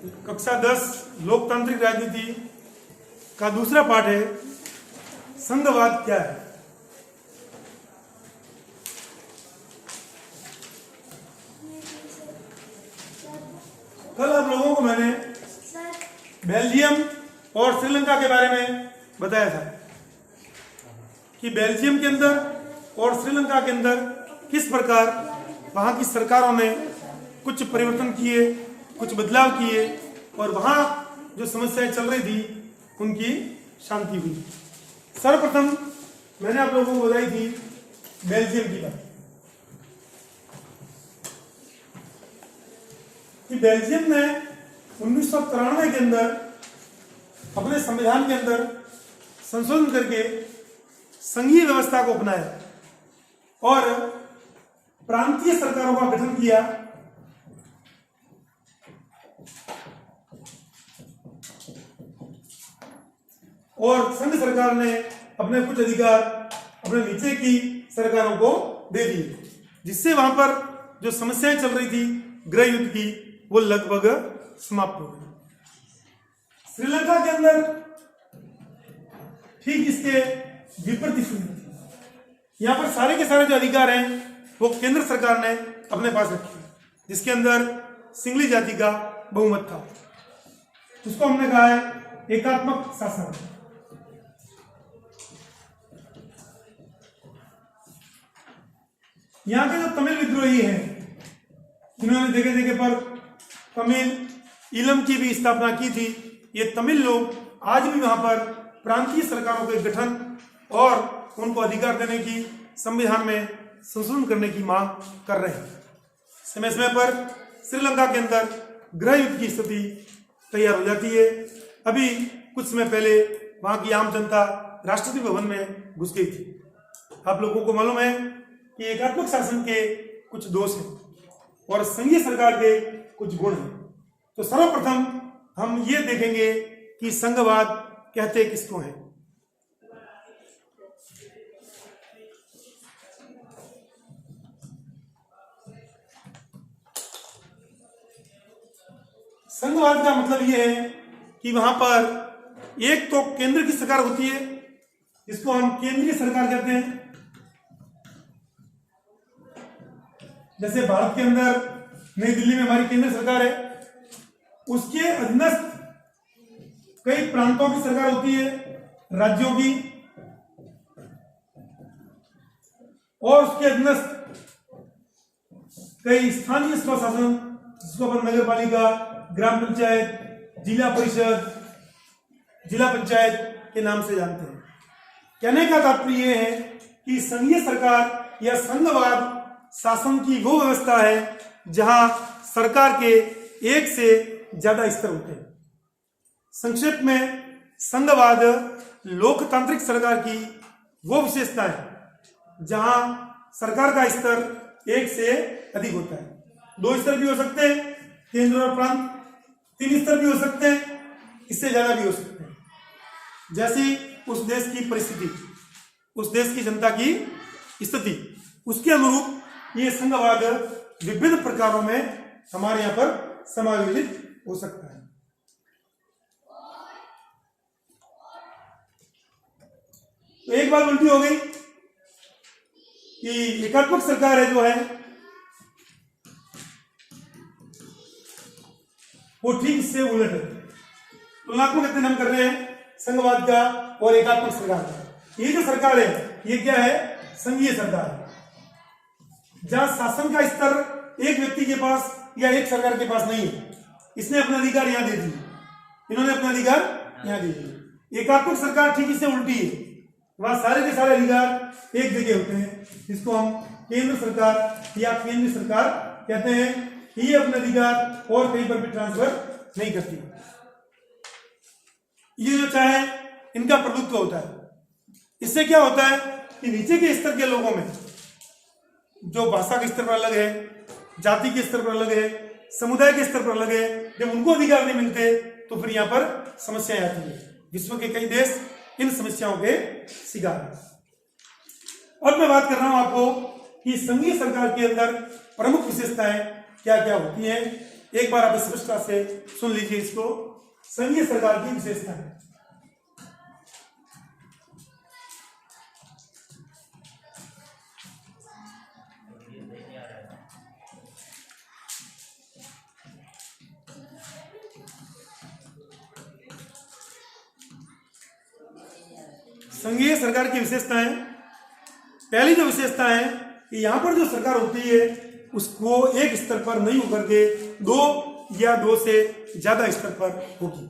कक्षा 10 लोकतांत्रिक राजनीति का दूसरा पाठ है संघवाद क्या है। कल आप लोगों को मैंने बेल्जियम और श्रीलंका के बारे में बताया था कि बेल्जियम के अंदर और श्रीलंका के अंदर किस प्रकार वहां की सरकारों ने कुछ परिवर्तन किए, कुछ बदलाव किए और वहां जो समस्याएं चल रही थी उनकी शांति हुई। सर्वप्रथम मैंने आप लोगों को बताई थी बेल्जियम की बात कि बेल्जियम ने 1993 के अंदर अपने संविधान के अंदर संशोधन करके संघीय व्यवस्था को अपनाया और प्रांतीय सरकारों का गठन किया और संघ सरकार ने अपने कुछ अधिकार अपने नीचे की सरकारों को दे दिए, जिससे वहां पर जो समस्याएं चल रही थी गृह युद्ध की वो लगभग समाप्त हो गई। श्रीलंका के अंदर ठीक इसके विपरीत स्थिति थी। यहां पर सारे के सारे जो अधिकार हैं वो केंद्र सरकार ने अपने पास रखे, जिसके अंदर सिंगली जाति का बहुमत था। उसको हमने कहा है एकात्मक शासन। यहां के जो तमिल विद्रोही हैं, जिन्होंने जगह जगह पर तमिल इलम की भी स्थापना की थी, ये तमिल लोग आज भी वहां पर प्रांतीय सरकारों के गठन और उनको अधिकार देने की संविधान में संशोधन करने की मांग कर रहे हैं। समय समय पर श्रीलंका के अंदर गृह युद्ध की स्थिति तैयार हो जाती है। अभी कुछ समय पहले वहां की आम जनता राष्ट्रपति भवन में घुस गई थी। आप लोगों को मालूम है कि एकात्मक शासन के कुछ दोष हैं और संघीय सरकार के कुछ गुण हैं। तो सर्वप्रथम हम ये देखेंगे कि संघवाद कहते किसको हैं। संघवाद का मतलब यह है कि वहां पर एक तो केंद्र की सरकार होती है, जिसको हम केंद्रीय सरकार कहते हैं। जैसे भारत के अंदर नई दिल्ली में हमारी केंद्र सरकार है, उसके अधीनस्थ कई प्रांतों की सरकार होती है, राज्यों की, और उसके अधीनस्थ कई स्थानीय स्वशासन, जिसको अपन नगर पालिका, ग्राम पंचायत, जिला परिषद, जिला पंचायत के नाम से जानते हैं। कहने का तात्पर्य यह है कि संघीय सरकार या संघवाद शासन की वो व्यवस्था है जहां सरकार के एक से ज्यादा स्तर होते हैं। संक्षेप में संघवाद लोकतांत्रिक सरकार की वो विशेषता है जहां सरकार का स्तर एक से अधिक होता है। 2 स्तर भी हो सकते हैं, केंद्र और प्रांत, 3 स्तर भी हो सकते हैं, इससे ज्यादा भी हो सकते हैं। जैसी उस देश की परिस्थिति, उस देश की जनता की स्थिति, उसके अनुरूप ये संघवाद विभिन्न प्रकारों में हमारे यहां पर समायोजित हो सकता है। तो एक बात उल्टी हो गई कि एकात्मक सरकार है जो है वो ठीक इससे उलट है। तुलनात्मक अध्ययन हम कर रहे हैं संघवाद का और एकात्मक सरकार का। ये जो सरकार है ये क्या है? संघीय सरकार है, जहां शासन का स्तर एक व्यक्ति के पास या एक सरकार के पास नहीं है। इसने अपने अधिकार यहां दे दिए, इन्होंने अपने अधिकार यहां दे दिए। एकात्मक सरकार ठीक इससे उल्टी है, वहां सारे के सारे अधिकार एक जगह होते हैं, जिसको हम केंद्र सरकार या केंद्रीय सरकार कहते हैं। ये अपने अधिकार और कहीं पर भी ट्रांसफर नहीं करती। ये जो चाहे इनका प्रभुत्व होता है। इससे क्या होता है कि नीचे के स्तर के लोगों में, जो भाषा के स्तर पर अलग है, जाति के स्तर पर अलग है, समुदाय के स्तर पर अलग है, जब उनको अधिकार नहीं मिलते तो फिर यहाँ पर समस्याएं आती है। विश्व के कई देश इन समस्याओं के शिकार हैं। अब मैं बात कर रहा हूं आपको कि संघीय सरकार के अंदर प्रमुख विशेषताएं क्या क्या होती हैं एक बार आप स्पष्टता से सुन लीजिए इसको। संघीय सरकार की विशेषता है। संघीय सरकार की विशेषताएं, पहली जो विशेषता है कि यहां पर जो सरकार होती है उसको एक स्तर पर नहीं होकर के दो या दो से ज्यादा स्तर पर होगी।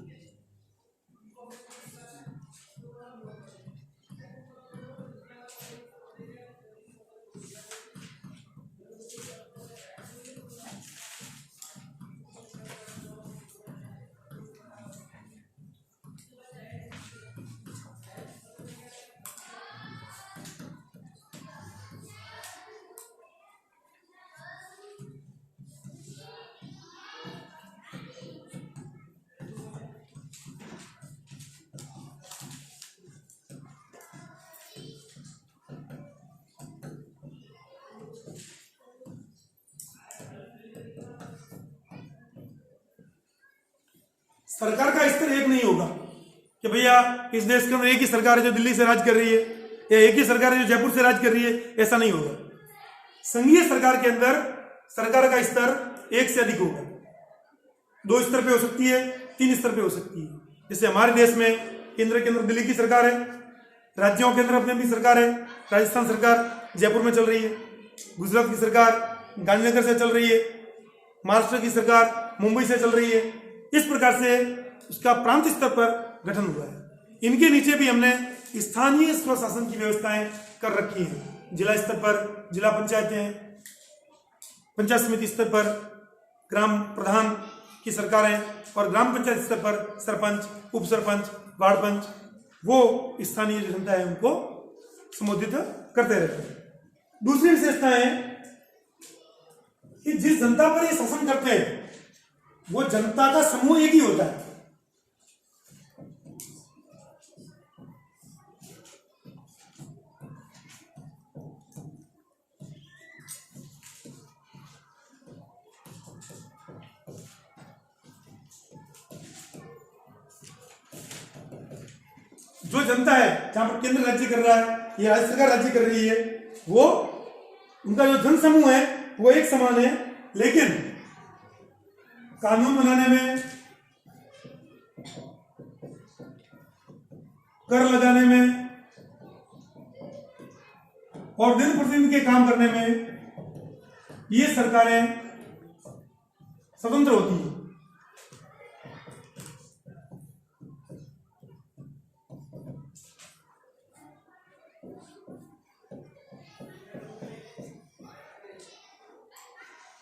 सरकार का स्तर एक नहीं होगा कि भैया इस देश के अंदर एक ही सरकार है जो दिल्ली से राज कर रही है या एक ही सरकार है जो जयपुर से राज कर रही है, ऐसा नहीं होगा। संघीय सरकार के अंदर सरकार का स्तर एक से अधिक होगा, दो स्तर पे हो सकती है, तीन स्तर पे हो सकती है। जैसे हमारे देश में केंद्र के अंदर दिल्ली की सरकार है, राज्यों के अंदर अपनी अपनी सरकार है। राजस्थान सरकार जयपुर में चल रही है, गुजरात की सरकार गांधीनगर से चल रही है, महाराष्ट्र की सरकार मुंबई से चल रही है। इस प्रकार से उसका प्रांत स्तर पर गठन हुआ है। इनके नीचे भी हमने स्थानीय स्वशासन की व्यवस्थाएं कर रखी है। जिला स्तर पर जिला पंचायतें, पंचायत समिति स्तर पर ग्राम प्रधान की सरकारें और ग्राम पंचायत स्तर पर सरपंच, उप सरपंच, वार्ड पंच, वो स्थानीय जो जनता है उनको संबोधित करते रहते हैं। दूसरी विशेषता है कि जिस जनता पर ये शासन करते हैं वो जनता का समूह एक ही होता है। जो जनता है, जहां पर केंद्र राज्य कर रहा है या राज्य सरकार राज्य कर रही है, वो उनका जो जन समूह है वो एक समान है, लेकिन कानून बनाने में, कर लगाने में और दिन प्रतिदिन के काम करने में ये सरकारें स्वतंत्र होती हैं।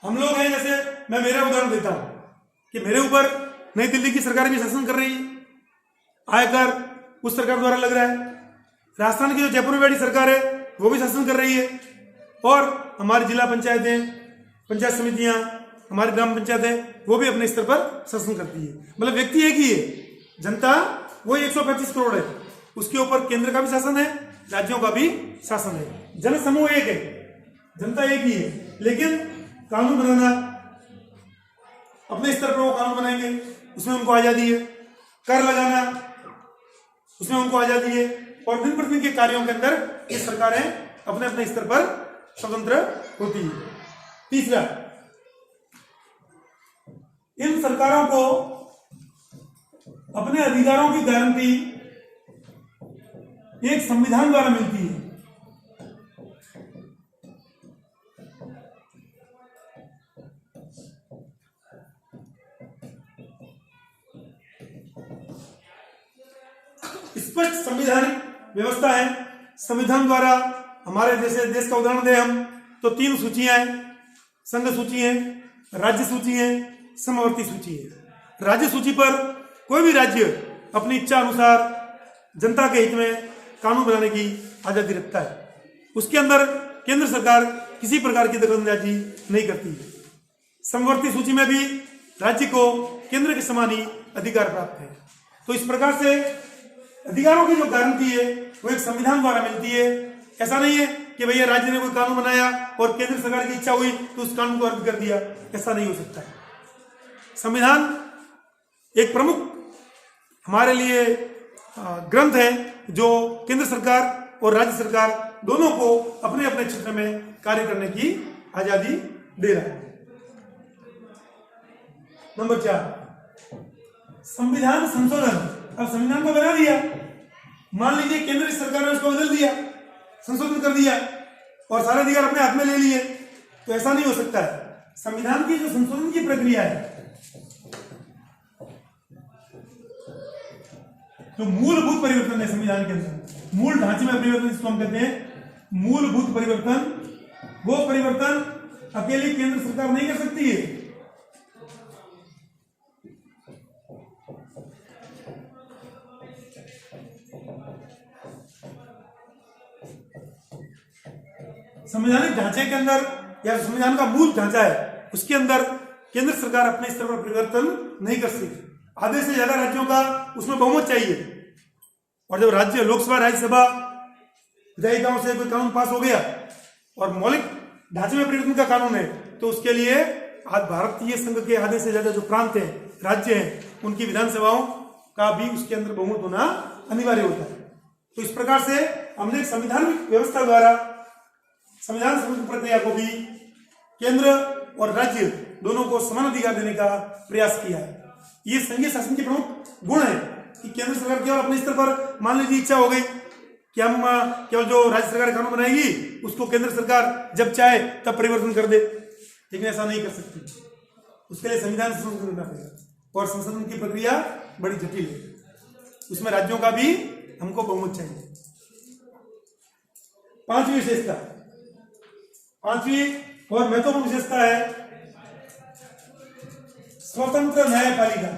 हम लोग हैं, जैसे मैं मेरा उदाहरण देता हूं कि मेरे ऊपर नई दिल्ली की सरकार भी शासन कर रही है, आयकर उस सरकार द्वारा लग रहा है। राजस्थान की जो जयपुर में बैठी सरकार है वो भी शासन कर रही है, और हमारी जिला पंचायतें, पंचायत समितियां, हमारी ग्राम पंचायतें वो भी अपने स्तर पर शासन करती है। मतलब व्यक्ति एक ही है, जनता वो 135 करोड़ है, उसके ऊपर केंद्र का भी शासन है, राज्यों का भी शासन है। जन समूह एक है, जनता एक ही है, लेकिन कानून बनाना अपने स्तर पर वो कानून बनाएंगे, उसमें उनको आजादी है। कर लगाना उसमें उनको आजादी है, और दिन प्रतिदिन के कार्यों के अंदर ये सरकारें अपने अपने स्तर पर स्वतंत्र होती है। तीसरा, इन सरकारों को अपने अधिकारों की गारंटी एक संविधान द्वारा मिलती है। स्पष्ट संवैधानिक व्यवस्था है। संविधान द्वारा हमारे जैसे देश का उदाहरण दें हम तो 3 सूचियां हैं, संघ सूची है, राज्य सूची है, समवर्ती सूची है। राज्य सूची पर कोई भी राज्य अपनी इच्छा अनुसार जनता के हित में कानून बनाने की आजादी रखता है। उसके अंदर केंद्र सरकार किसी प्रकार की दखलंदाजी नहीं करती है। समवर्ती सूची में भी राज्य को केंद्र के समान ही अधिकार प्राप्त है। तो इस प्रकार से अधिकारों की जो गारंटी है वो एक संविधान द्वारा मिलती है। ऐसा नहीं है कि भैया राज्य ने कोई कानून बनाया और केंद्र सरकार की इच्छा हुई तो उस कानून को रद्द कर दिया, ऐसा नहीं हो सकता है। संविधान एक प्रमुख हमारे लिए ग्रंथ है जो केंद्र सरकार और राज्य सरकार दोनों को अपने अपने क्षेत्र में कार्य करने की आजादी दे रहा है। नंबर 4, संविधान संशोधन। अब संविधान को बना दिया, मान लीजिए केंद्र सरकार ने उसको बदल दिया, संशोधन कर दिया और सारे अधिकार अपने हाथ में ले लिए, तो ऐसा नहीं हो सकता है। संविधान की जो संशोधन की प्रक्रिया है, जो मूलभूत परिवर्तन है संविधान के अंदर, मूल ढांचे में परिवर्तन जिसको हम कहते हैं मूलभूत परिवर्तन, वो परिवर्तन अकेली केंद्र सरकार नहीं कर सकती है। संवैधानिक ढांचे के अंदर या संविधान का मूल ढांचा है उसके अंदर केंद्र सरकार अपने स्तर पर परिवर्तन नहीं कर सकती। आधे से ज्यादा राज्यों का उसमें बहुमत चाहिए, और जब राज्य लोकसभा राज्यसभा विधायिकाओं से कोई कानून पास हो गया और मौलिक ढांचे में परिवर्तन का कानून है, तो उसके लिए आज भारतीय संघ के आधे से ज्यादा जो प्रांत हैं, राज्य हैं, उनकी विधानसभाओं का भी उसके अंदर बहुमत होना अनिवार्य होता है। तो इस प्रकार से हमने एक संवैधानिक व्यवस्था द्वारा संविधान संशोधन प्रक्रिया को भी केंद्र और राज्य दोनों को समान अधिकार देने का प्रयास किया है। ये संघीय शासन के प्रमुख गुण है कि केंद्र सरकार केवल अपने स्तर पर मान लीजिए इच्छा हो गई कि हम केवल जो राज्य सरकार कानून बनाएगी उसको केंद्र सरकार जब चाहे तब परिवर्तन कर दे, लेकिन ऐसा नहीं कर सकती। उसके लिए संविधान संशोधन करना पड़ेगा और संशोधन की प्रक्रिया बड़ी जटिल है, उसमें राज्यों का भी हमको बहुमत चाहिए। पांचवी विशेषता, पांचवी और महत्वपूर्ण विशेषता है स्वतंत्र न्यायपालिका।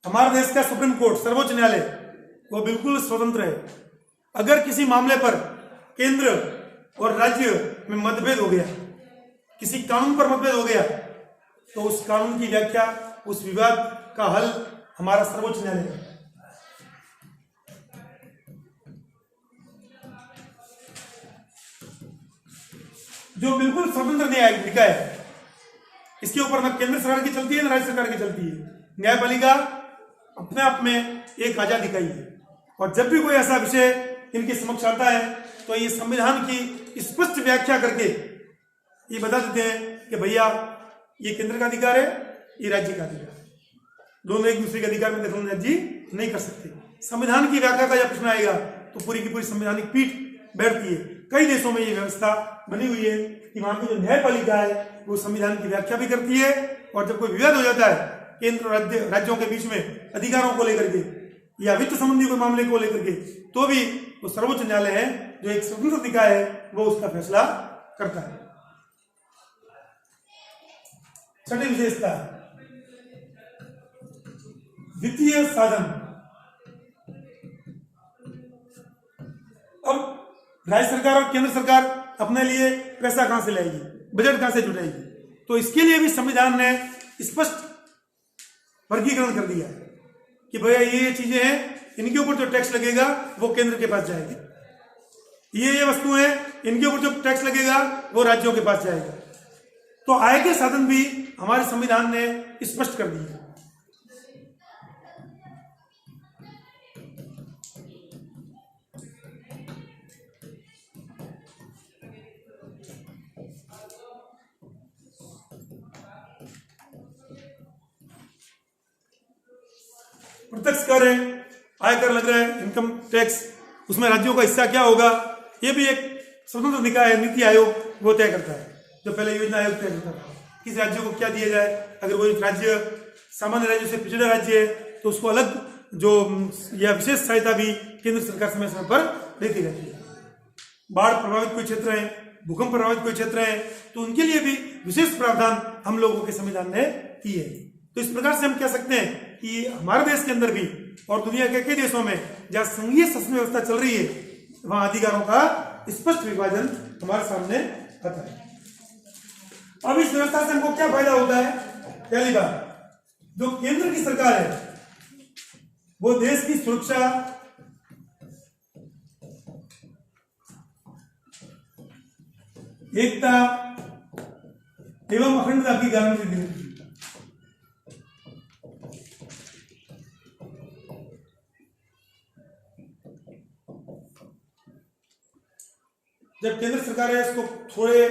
हमारे देश का सुप्रीम कोर्ट, सर्वोच्च न्यायालय, वो बिल्कुल स्वतंत्र है। अगर किसी मामले पर केंद्र और राज्य में मतभेद हो गया, किसी कानून पर मतभेद हो गया, तो उस कानून की व्याख्या, उस विवाद का हल हमारा सर्वोच्च न्यायालय है। जो बिल्कुल स्वतंत्र न्यायपालिका है, इसके ऊपर न केंद्र सरकार की चलती है न राज्य सरकार की चलती है। न्यायपालिका अपने आप में एक आजाद इकाई है, और जब भी कोई ऐसा विषय इनके समक्ष आता है तो ये संविधान की स्पष्ट व्याख्या करके ये बता देते हैं कि भैया ये केंद्र का अधिकार है, ये राज्य का अधिकार है, दोनों एक दूसरे के अधिकार में दखलंदाजी नहीं कर सकते। संविधान की व्याख्या का जब प्रश्न आएगा तो पूरी की पूरी संवैधानिक पीठ बैठती है। कई देशों में ये व्यवस्था बनी हुई है कि वहां की जो न्यायपालिका है वो संविधान की व्याख्या भी करती है, और जब कोई विवाद हो जाता है केंद्र और राज्यों के बीच में अधिकारों को लेकर के या वित्त संबंधी कोई मामले को लेकर के, तो भी वो सर्वोच्च न्यायालय है जो एक स्वतंत्र निकाय है, वो उसका फैसला करता है। छठी विशेषता, वित्तीय साधन। अब राज्य सरकार और केंद्र सरकार अपने लिए पैसा कहां से लाएगी, बजट कहां से जुटाएगी, तो इसके लिए भी संविधान ने स्पष्ट वर्गीकरण कर दिया है कि भैया ये चीजें हैं, इनके ऊपर जो टैक्स लगेगा वो केंद्र के पास जाएगा, ये वस्तुएं इनके ऊपर जो टैक्स लगेगा वो राज्यों के पास जाएगा। तो आय के साधन भी हमारे संविधान ने स्पष्ट कर दिए। प्रत्यक्ष कर है, आयकर लग रहा है, इनकम टैक्स, उसमें राज्यों का हिस्सा क्या होगा, ये भी एक स्वतंत्र निकाय है, नीति आयोग वो तय करता है। जो पहले योजना आयोग तय करता था किस राज्य को क्या दिया जाए, अगर कोई राज्य सामान्य राज्यों से पिछड़ा राज्य है तो उसको अलग जो या विशेष सहायता भी केंद्र सरकार समय समय पर देती रहती है। बाढ़ प्रभावित कोई क्षेत्र है, भूकंप प्रभावित कोई क्षेत्र है, तो उनके लिए भी विशेष प्रावधान हम लोगों के संविधान ने किए हैं। तो इस प्रकार से हम कह सकते हैं कि हमारे देश के अंदर भी और दुनिया के कई देशों में जहां संघीय शासन व्यवस्था चल रही है वहां अधिकारों का स्पष्ट विभाजन हमारे सामने आता है। अब इस व्यवस्था से हमको क्या फायदा होता है? पहली बात, जो केंद्र की सरकार है वो देश की सुरक्षा एकता एवं अखंडता की गारंटी देनी थी। जब केंद्र सरकार है इसको थोड़े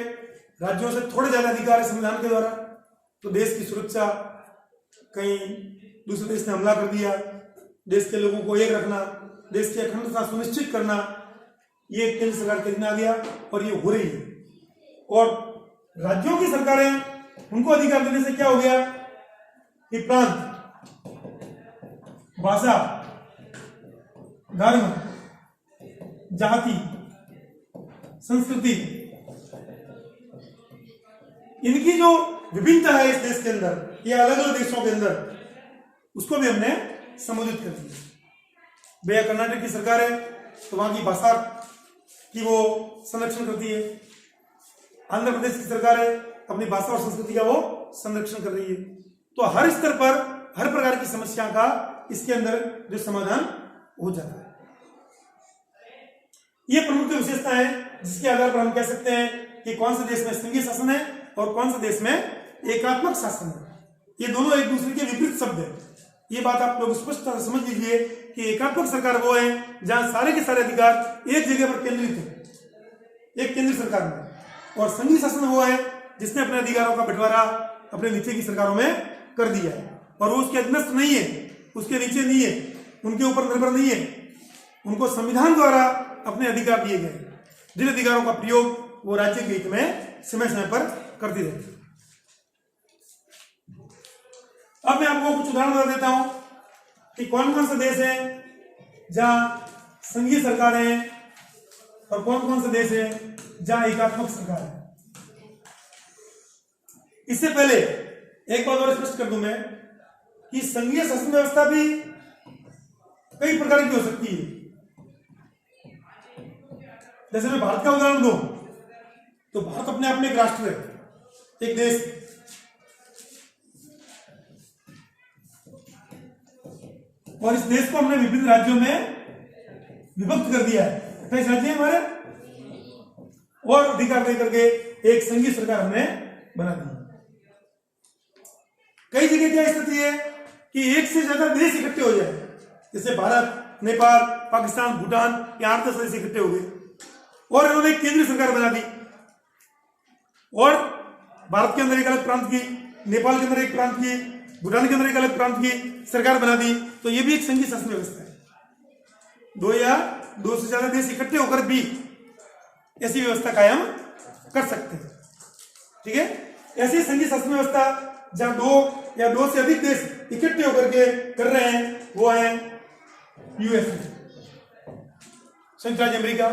राज्यों से थोड़े ज्यादा अधिकार है संविधान के द्वारा, तो देश की सुरक्षा, कहीं दूसरे देश ने हमला कर दिया, देश के लोगों को एक रखना, देश की अखंडता सुनिश्चित करना, ये केंद्र सरकार के दिन आ गया और ये हो रही है। और राज्यों की सरकारें, उनको अधिकार देने से क्या हो गया कि प्रांत, भाषा, धर्म, जाति, संस्कृति, इनकी जो विभिन्नता है इस देश के अंदर या अलग अलग देशों के अंदर, उसको भी हमने संबोधित कर दिया। भैया कर्नाटक की सरकार है तो वहां की भाषा की वो संरक्षण करती है, आंध्र प्रदेश की सरकार है अपनी भाषा और संस्कृति का वो संरक्षण कर रही है। तो हर स्तर पर हर प्रकार की समस्या का इसके अंदर जो समाधान हो जाता है। ये प्रमुख विशेषता है जिसके आधार पर हम कह सकते हैं कि कौन से देश में संघीय शासन है और कौन से देश में एकात्मक शासन है। ये दोनों एक दूसरे के विपरीत शब्द है। ये बात आप लोग स्पष्ट तरह समझ लीजिए कि एकात्मक सरकार वो है जहां सारे के सारे अधिकार एक जगह पर केंद्रित है, एक केंद्र सरकार में, और संघीय शासन वो है जिसने अपने अधिकारों का बंटवारा अपने नीचे की सरकारों में कर दिया है और वो उसके अधीनस्थ नहीं है, उसके नीचे नहीं है, उनके ऊपर निर्भर नहीं है। उनको संविधान द्वारा अपने अधिकार दिए गए, जिन अधिकारों का प्रयोग वो राज्य के हित में समय समय पर करती रहती है। अब मैं आपको कुछ उदाहरण बता देता हूं कि कौन कौन से देश है जहां संघीय सरकार है और कौन कौन से देश है जहां एकात्मक सरकार है। इससे पहले एक बात और स्पष्ट कर दूं मैं कि संघीय शासन व्यवस्था भी कई प्रकार की हो सकती है। जैसे मैं भारत का उदाहरण दूं तो भारत अपने आप में एक राष्ट्र है, एक देश, और इस देश को हमने विभिन्न राज्यों में विभक्त कर दिया है। 28 राज्य हैं हमारे, और अधिकार दे करके एक संघीय सरकार हमने बना दी। कई जगह क्या स्थिति है कि एक से ज्यादा देश इकट्ठे हो जाए, जैसे भारत, नेपाल, पाकिस्तान, भूटान, ये 8-10 देश इकट्ठे हो गए और इन्होंने एक केंद्रीय सरकार बना दी, और भारत के अंदर एक अलग प्रांत की, नेपाल के अंदर एक प्रांत की, भूटान के अंदर एक अलग प्रांत की सरकार बना दी। तो ये भी एक संघीय शासन व्यवस्था है। 2 या 2 से ज्यादा देश इकट्ठे होकर भी ऐसी व्यवस्था कायम कर सकते हैं। ठीक है, ऐसी संघीय शासन व्यवस्था जहां 2 या 2 से अधिक देश इकट्ठे होकर के कर रहे हैं वो है यूएसए, संयुक्त राज्य अमेरिका,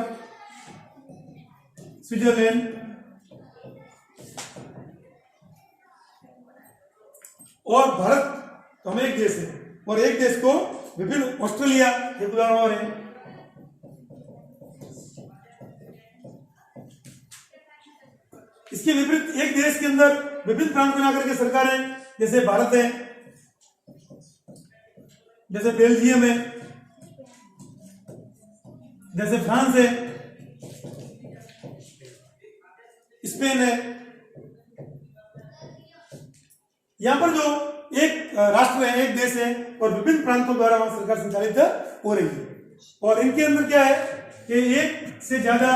स्विट्जरलैंड, और भारत तो हम एक देश है, और एक देश को विभिन्न, ऑस्ट्रेलिया एक उदाहरण और है। इसके विपरीत एक देश के अंदर विभिन्न प्रांत बना करके सरकारें, जैसे भारत है, जैसे बेल्जियम है, जैसे फ्रांस है, स्पेन है। यहां पर जो एक राष्ट्र है, एक देश है, और विभिन्न प्रांतों द्वारा वहां सरकार संचालित हो रही है, और इनके अंदर क्या है कि एक से ज्यादा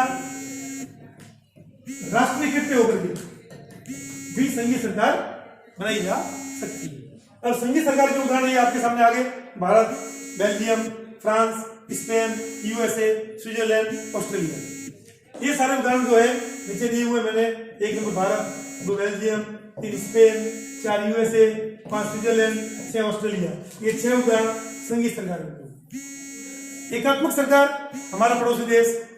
राष्ट्र इकट्ठे होकर के भी संघीय सरकार बनाई जा सकती है। और संघीय सरकार के उदाहरण ये आपके सामने आगे Bharat, Belgium, France, Spain, USA, Switzerland, Australia, ये सारे उदाहरण जो है नीचे दिए हुए मैंने। 1 number Bharat, 2 Belgium, 3 Spain, 4 USA, 5 Switzerland, 6 Australia, ये 6 उदाहरण संघीय सरकार के। एकात्मक सरकार हमारा पड़ोसी देश